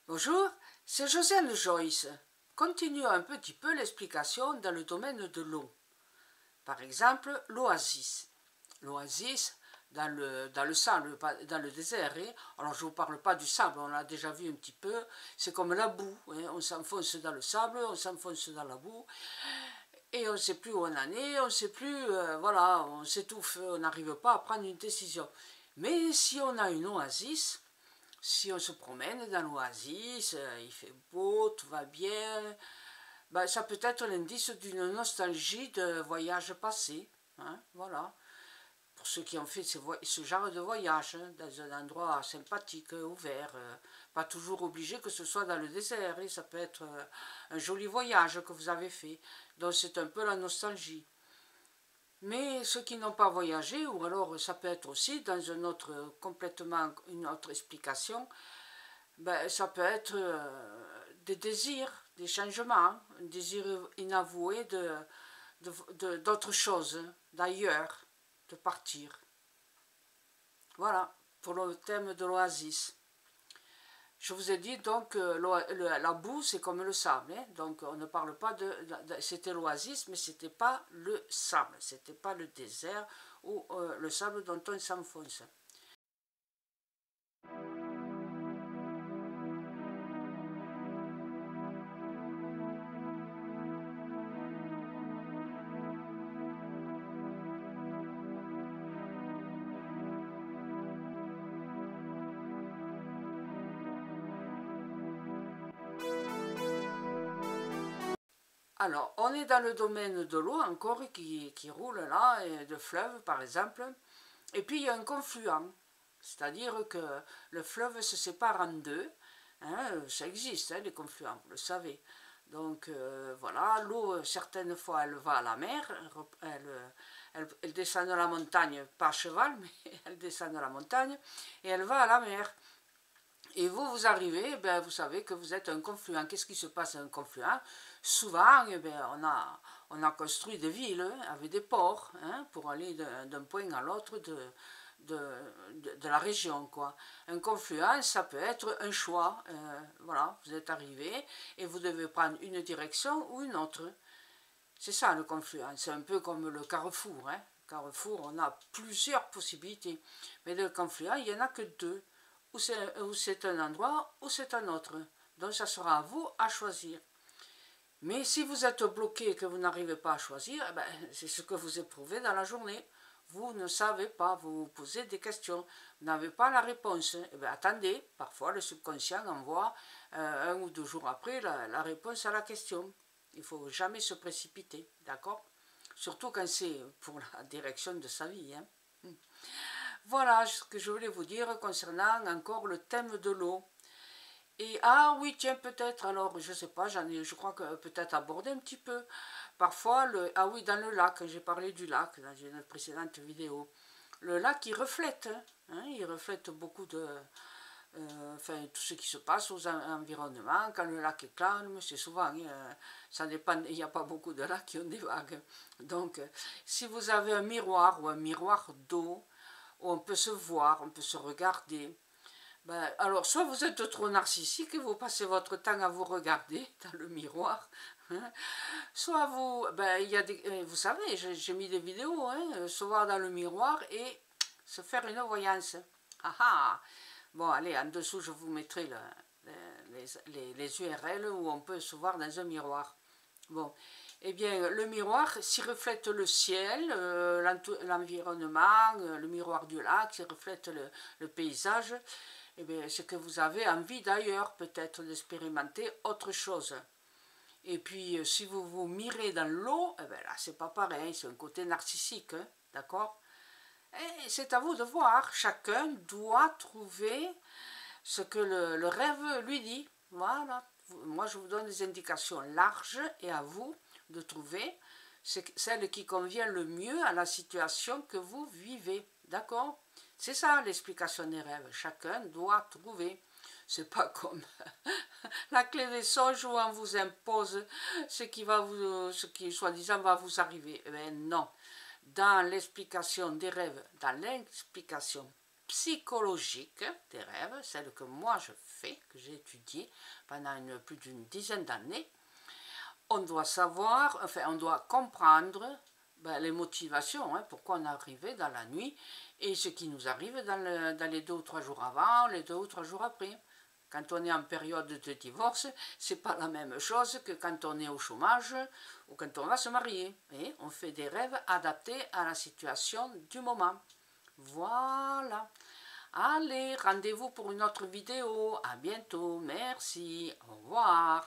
Bonjour, c'est Josiane Joyce. Continuons un petit peu l'explication dans le domaine de l'eau. Par exemple, l'oasis. L'oasis, dans le sable, dans le désert. Alors je ne vous parle pas du sable, on l'a déjà vu un petit peu. C'est comme la boue. On s'enfonce dans le sable, on s'enfonce dans la boue. Et on ne sait plus où on en est, on ne sait plus, voilà, on s'étouffe, on n'arrive pas à prendre une décision. Mais si on a une oasis, si on se promène dans l'oasis, il fait beau, tout va bien, ben, ça peut être l'indice d'une nostalgie de voyage passé. Hein, voilà. Pour ceux qui ont fait ce genre de voyage, hein, dans un endroit sympathique, ouvert, pas toujours obligé que ce soit dans le désert, ça peut être un joli voyage que vous avez fait. Donc c'est un peu la nostalgie. Mais ceux qui n'ont pas voyagé, ou alors ça peut être aussi dans complètement une autre explication, ben, ça peut être des désirs, des changements, un désir inavoué d'autre chose, d'ailleurs, de partir. Voilà, pour le thème de l'oasis. Je vous ai dit donc la boue c'est comme le sable, hein, donc on ne parle pas c'était l'oasis, mais c'était pas le sable, c'était pas le désert ou le sable dont on s'enfonce. Alors, on est dans le domaine de l'eau encore qui roule là, et de fleuves par exemple, et puis il y a un confluent, c'est-à-dire que le fleuve se sépare en deux, hein, ça existe, hein, les confluents, vous le savez. Donc voilà, l'eau, certaines fois, elle va à la mer, elle descend de la montagne, pas à cheval, mais elle descend de la montagne, et elle va à la mer. Et vous, vous arrivez, ben, vous savez que vous êtes un confluent. Qu'est-ce qui se passe à un confluent? Souvent, eh ben, on a construit des villes avec des ports hein, pour aller d'un point à l'autre de la région. Quoi. Un confluent, ça peut être un choix. Voilà, vous êtes arrivé et vous devez prendre une direction ou une autre. C'est ça le confluent. C'est un peu comme le carrefour. Hein. Carrefour, on a plusieurs possibilités. Mais le confluent, il n'y en a que deux. Ou c'est un endroit ou c'est un autre. Donc ça sera à vous à choisir. Mais si vous êtes bloqué et que vous n'arrivez pas à choisir, eh ben, c'est ce que vous éprouvez dans la journée. Vous ne savez pas, vous vous posez des questions, vous n'avez pas la réponse. Eh bien, attendez, parfois le subconscient envoie 1 ou 2 jours après la réponse à la question. Il ne faut jamais se précipiter, d'accord? Surtout quand c'est pour la direction de sa vie. Hein. Voilà ce que je voulais vous dire concernant encore le thème de l'eau. Et ah oui, tiens, peut-être, alors je sais pas, je crois que peut-être abordé un petit peu. Parfois, ah oui, dans le lac, j'ai parlé du lac dans une précédente vidéo. Le lac, il reflète, hein, il reflète beaucoup enfin, tout ce qui se passe aux environnements. Quand le lac est calme, c'est souvent, ça dépend, il n'y a pas beaucoup de lacs qui ont des vagues. Donc, si vous avez un miroir ou un miroir d'eau, où on peut se voir, on peut se regarder, ben, alors, soit vous êtes trop narcissique et vous passez votre temps à vous regarder dans le miroir, hein, soit vous, ben, il y a vous savez, j'ai mis des vidéos, hein, se voir dans le miroir et se faire une voyance. Ah ah. Bon, allez, en dessous, je vous mettrai les URL où on peut se voir dans un miroir. Bon, eh bien, le miroir, s'il reflète le ciel, l'environnement, le miroir du lac, s'il reflète le paysage, eh bien, c'est que vous avez envie d'ailleurs, peut-être, d'expérimenter autre chose. Et puis, si vous vous mirez dans l'eau, eh bien là, c'est pas pareil, c'est un côté narcissique, hein, d'accord? Et c'est à vous de voir, chacun doit trouver ce que le rêve lui dit. Voilà, moi je vous donne des indications larges et à vous de trouver celle qui convient le mieux à la situation que vous vivez. D'accord? C'est ça l'explication des rêves. Chacun doit trouver. C'est pas comme la clé des songes où on vous impose ce qui soi-disant va vous arriver. Eh bien non. Dans l'explication des rêves, dans l'explication psychologique des rêves, celle que moi je fais, que j'ai étudiée pendant plus d'une dizaine d'années. On doit savoir, enfin on doit comprendre les motivations, pourquoi on est arrivé dans la nuit et ce qui nous arrive dans les 2 ou 3 jours avant, les 2 ou 3 jours après. Quand on est en période de divorce, c'est pas la même chose que quand on est au chômage ou quand on va se marier. Et on fait des rêves adaptés à la situation du moment. Voilà. Allez, rendez-vous pour une autre vidéo. À bientôt. Merci. Au revoir.